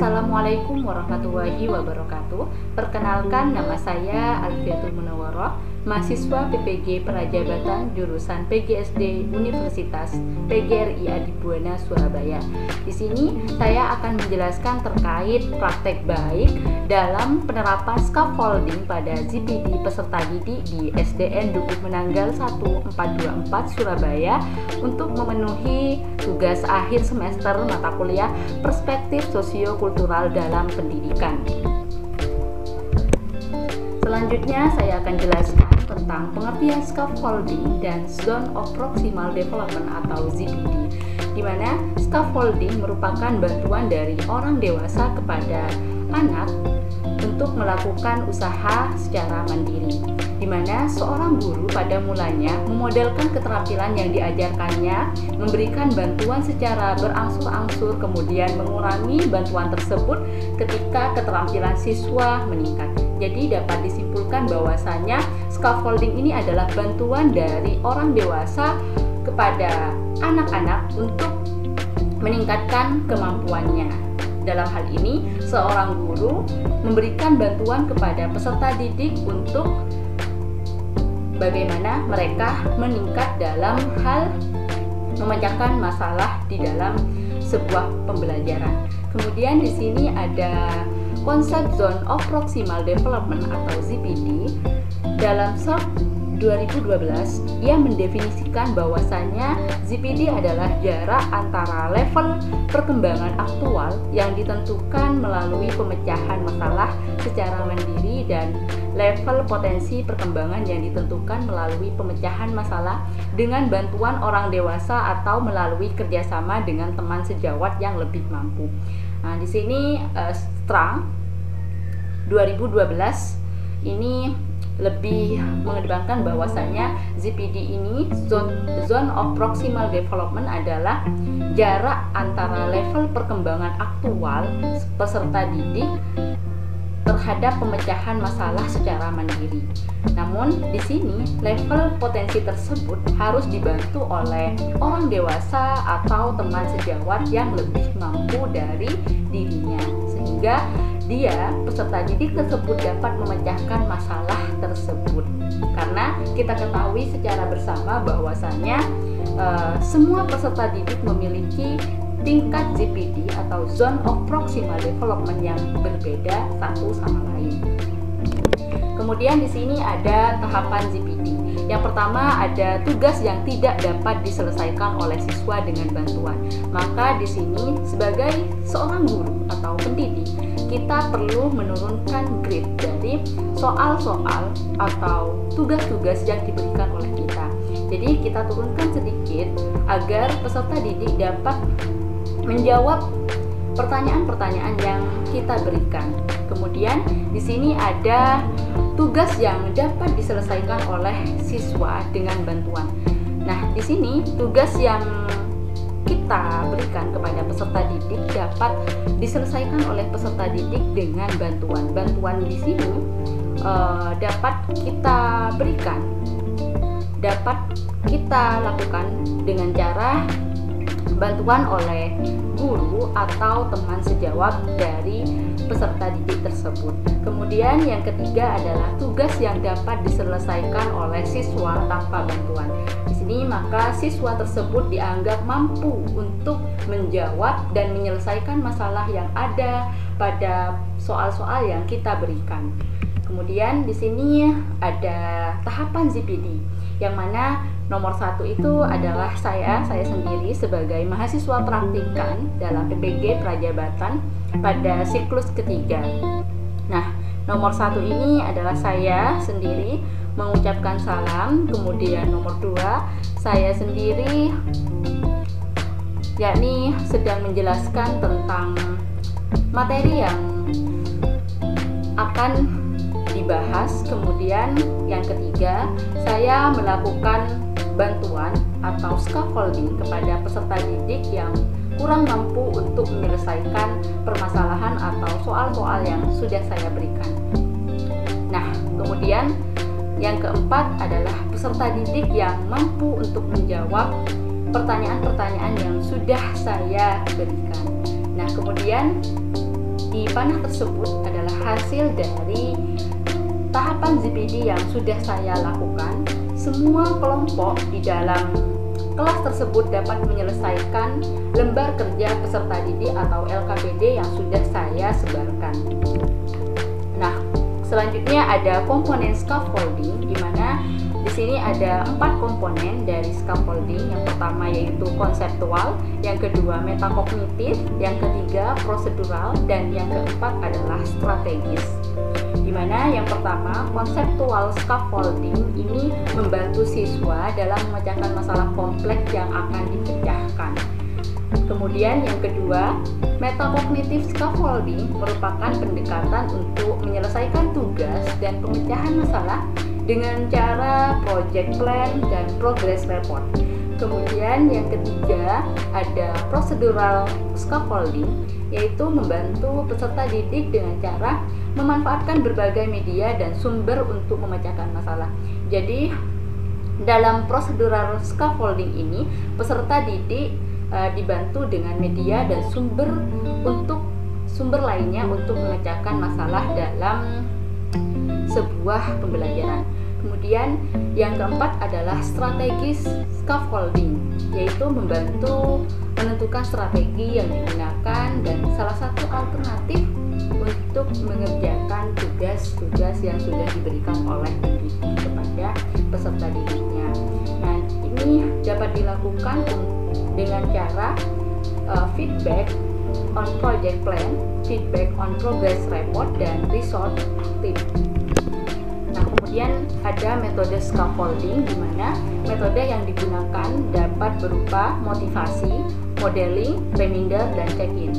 Assalamualaikum warahmatullahi wabarakatuh. Perkenalkan, nama saya Alfiatul Munawwaroh, mahasiswa PPG Prajabatan jurusan PGSD Universitas PGRI Adibuana Surabaya. Di sini saya akan menjelaskan terkait praktek baik dalam penerapan scaffolding pada ZPD peserta didik di SDN Dukuh Menanggal 1424 Surabaya untuk memenuhi tugas akhir semester mata kuliah Perspektif Sosiokultural dalam Pendidikan. Selanjutnya saya akan jelaskan tentang pengertian scaffolding dan Zone of Proximal Development atau ZPD, di mana scaffolding merupakan bantuan dari orang dewasa kepada anak untuk melakukan usaha secara mandiri, di mana seorang guru pada mulanya memodelkan keterampilan yang diajarkannya, memberikan bantuan secara berangsur-angsur, kemudian mengurangi bantuan tersebut ketika keterampilan siswa meningkat. Jadi dapat disimpulkan bahwasanya scaffolding ini adalah bantuan dari orang dewasa kepada anak-anak untuk meningkatkan kemampuannya. Dalam hal ini, seorang guru memberikan bantuan kepada peserta didik untuk bagaimana mereka meningkat dalam hal memecahkan masalah di dalam sebuah pembelajaran. Kemudian di sini ada konsep Zone of Proximal Development atau ZPD. Dalam SOP 2012, ia mendefinisikan bahwasanya ZPD adalah jarak antara level perkembangan aktual yang ditentukan melalui pemecahan masalah secara mandiri dan level potensi perkembangan yang ditentukan melalui pemecahan masalah dengan bantuan orang dewasa atau melalui kerjasama dengan teman sejawat yang lebih mampu. Nah, di sini Strang 2012 ini lebih mengedepankan bahwasanya ZPD ini Zone of Proximal Development adalah jarak antara level perkembangan aktual peserta didik terhadap pemecahan masalah secara mandiri. Namun di sini level potensi tersebut harus dibantu oleh orang dewasa atau teman sejawat yang lebih mampu dari dirinya, sehingga peserta didik tersebut dapat memecahkan masalah tersebut. Karena kita ketahui secara bersama bahwasanya semua peserta didik memiliki tingkat ZPD atau Zone of Proximal Development yang berbeda satu sama lain. Kemudian di sini ada tahapan ZPD. Yang pertama ada tugas yang tidak dapat diselesaikan oleh siswa dengan bantuan. Maka di sini sebagai seorang guru atau pendidik, kita perlu menurunkan grade dari soal-soal atau tugas-tugas yang diberikan oleh kita. Jadi kita turunkan sedikit agar peserta didik dapat menjawab pertanyaan-pertanyaan yang kita berikan. Kemudian di sini ada tugas yang dapat diselesaikan oleh siswa dengan bantuan. Nah, di sini tugas yang kita berikan kepada peserta didik dapat diselesaikan oleh peserta didik dengan bantuan. Bantuan di sini dapat kita berikan, dapat kita lakukan dengan cara bantuan oleh guru atau teman sejawat dari peserta didik tersebut. Kemudian yang ketiga adalah tugas yang dapat diselesaikan oleh siswa tanpa bantuan. Di sini maka siswa tersebut dianggap mampu untuk menjawab dan menyelesaikan masalah yang ada pada soal-soal yang kita berikan. Kemudian di sini ada tahapan ZPD, yang mana nomor 1 itu adalah saya sendiri sebagai mahasiswa praktikan dalam PPG Prajabatan pada siklus ketiga. Nah, nomor 1 ini adalah saya sendiri mengucapkan salam. Kemudian nomor 2, saya sendiri yakni sedang menjelaskan tentang materi yang akan dibahas. Kemudian yang ketiga, saya melakukan bantuan atau scaffolding kepada peserta didik yang kurang mampu untuk menyelesaikan permasalahan atau soal-soal yang sudah saya berikan. Nah, kemudian yang keempat adalah peserta didik yang mampu untuk menjawab pertanyaan-pertanyaan yang sudah saya berikan. Nah, kemudian panah tersebut adalah hasil dari tahapan ZPD yang sudah saya lakukan. Semua kelompok di dalam kelas tersebut dapat menyelesaikan lembar kerja peserta didik atau LKPD yang sudah saya sebarkan. Nah, selanjutnya ada komponen scaffolding, di mana di sini ada 4 komponen dari scaffolding. Yang pertama yaitu konseptual, yang kedua metakognitif, yang ketiga prosedural, dan yang keempat adalah strategis. Di mana yang pertama, konseptual scaffolding ini membantu siswa dalam memecahkan masalah kompleks yang akan dipecahkan. Kemudian yang kedua, metakognitif scaffolding merupakan pendekatan untuk menyelesaikan tugas dan pemecahan masalah dengan cara project plan dan progress report. Kemudian yang ketiga ada procedural scaffolding, yaitu membantu peserta didik dengan cara memanfaatkan berbagai media dan sumber untuk memecahkan masalah. Jadi dalam procedural scaffolding ini peserta didik dibantu dengan media dan sumber lainnya untuk memecahkan masalah dalam sebuah pembelajaran. Kemudian yang keempat adalah strategis scaffolding, yaitu membantu menentukan strategi yang digunakan dan salah satu alternatif untuk mengerjakan tugas-tugas yang sudah diberikan oleh pendidik kepada peserta didiknya. Nah, ini dapat dilakukan dengan cara feedback on project plan, feedback on progress report, dan result tip. Nah, kemudian ada metode scaffolding, di mana metode yang digunakan dapat berupa motivasi, modeling, reminder, dan check-in.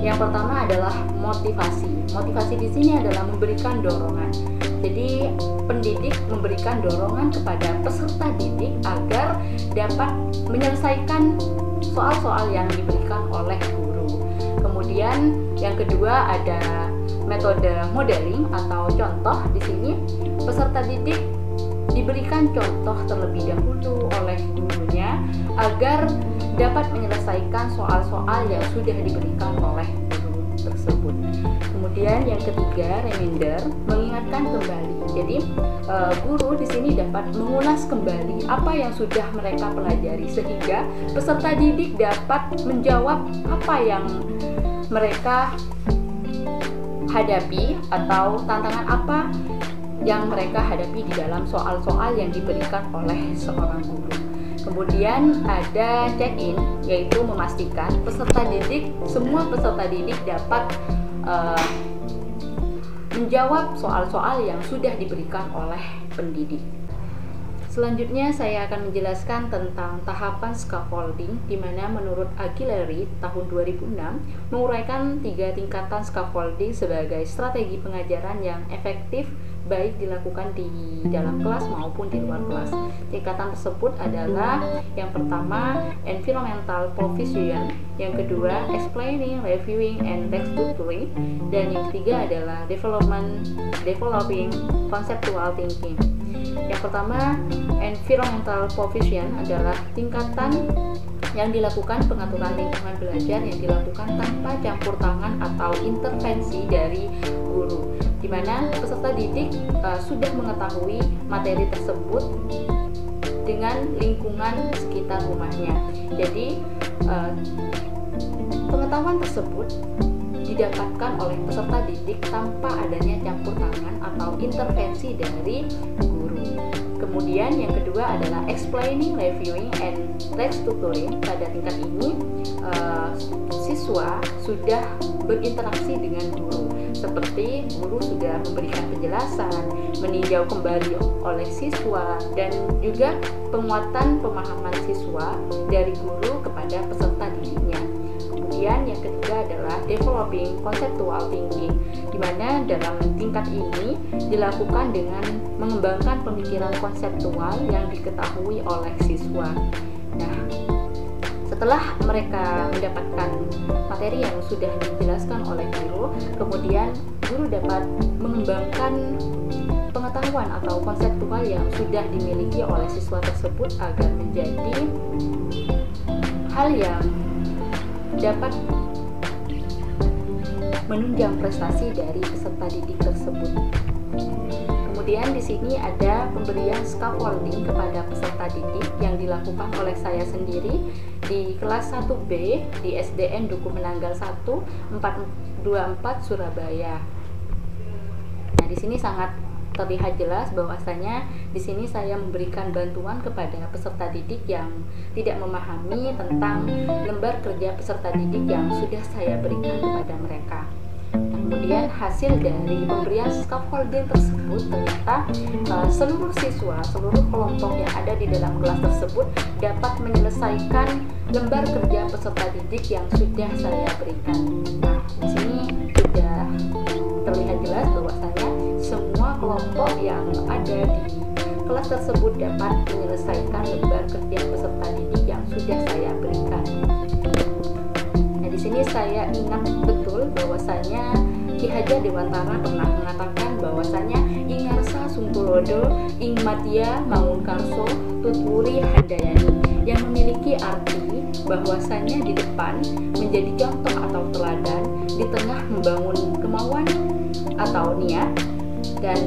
Yang pertama adalah motivasi. Motivasi di sini adalah memberikan dorongan. Jadi pendidik memberikan dorongan kepada peserta didik agar dapat menyelesaikan soal-soal yang diberikan oleh guru. Kemudian yang kedua ada metode modeling atau contoh. Di sini peserta didik diberikan contoh terlebih dahulu oleh gurunya agar dapat menyelesaikan soal-soal yang sudah diberikan oleh guru tersebut. Kemudian yang ketiga, reminder, mengingatkan kembali. Jadi guru di sini dapat mengulas kembali apa yang sudah mereka pelajari sehingga peserta didik dapat menjawab apa yang mereka hadapi atau tantangan apa yang mereka hadapi di dalam soal-soal yang diberikan oleh seorang guru. Kemudian ada check-in, yaitu memastikan semua peserta didik dapat menjawab soal-soal yang sudah diberikan oleh pendidik. Selanjutnya saya akan menjelaskan tentang tahapan scaffolding, di mana menurut Aguilera tahun 2006 menguraikan 3 tingkatan scaffolding sebagai strategi pengajaran yang efektif baik dilakukan di dalam kelas maupun di luar kelas. Tingkatan tersebut adalah yang pertama environmental provision, yang kedua explaining, reviewing, and restructuring, dan yang ketiga adalah developing conceptual thinking. Yang pertama, environmental provision adalah tingkatan yang dilakukan pengaturan lingkungan belajar yang dilakukan tanpa campur tangan atau intervensi dari guru, di mana peserta didik sudah mengetahui materi tersebut dengan lingkungan sekitar rumahnya. Jadi pengetahuan tersebut didapatkan oleh peserta didik tanpa adanya campur tangan atau intervensi dari guru. Kemudian yang kedua adalah explaining, reviewing, and restructuring. Pada tingkat ini siswa sudah berinteraksi dengan guru, seperti guru sudah memberikan penjelasan, meninjau kembali oleh siswa, dan juga penguatan pemahaman siswa dari guru kepada peserta didiknya. Kemudian yang ketiga adalah developing conceptual thinking, di mana dalam tingkat ini dilakukan dengan mengembangkan pemikiran konseptual yang diketahui oleh siswa. Nah, setelah mereka mendapatkan materi yang sudah dijelaskan oleh guru, kemudian guru dapat mengembangkan pengetahuan atau konseptual yang sudah dimiliki oleh siswa tersebut agar menjadi hal yang dapat menunjang prestasi dari peserta didik tersebut. Kemudian di sini ada pemberian scaffolding kepada peserta didik yang dilakukan oleh saya sendiri di kelas 1B di SDN Duku Menanggal 1 424 Surabaya. Nah, di sini sangat terlihat jelas bahwasanya di sini saya memberikan bantuan kepada peserta didik yang tidak memahami tentang lembar kerja peserta didik yang sudah saya berikan kepada mereka. Kemudian hasil dari pemberian scaffolding tersebut ternyata seluruh siswa, seluruh kelompok yang ada di dalam kelas tersebut dapat menyelesaikan lembar kerja peserta didik yang sudah saya berikan. Nah, di sini sudah terlihat jelas bahwasanya semua kelompok yang ada di kelas tersebut dapat menyelesaikan lembar kerja peserta didik yang sudah saya berikan. Nah, di sini saya ingat betul bahwasanya Ki Hajar Dewantara pernah mengatakan bahwasanya Ingarsa Sungtulodo Ing Matia Mangunkarso Tutwuri Handayani, yang memiliki arti bahwasanya di depan menjadi contoh atau teladan, di tengah membangun kemauan atau niat, dan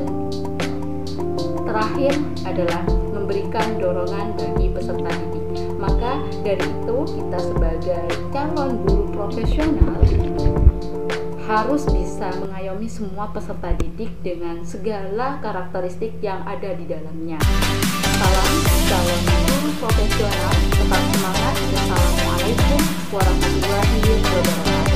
terakhir adalah memberikan dorongan bagi peserta didik. Maka dari itu kita sebagai calon guru profesional harus bisa mengayomi semua peserta didik dengan segala karakteristik yang ada di dalamnya. Salam calon guru profesional, tetap semangat. Wassalamualaikum warahmatullahi wabarakatuh.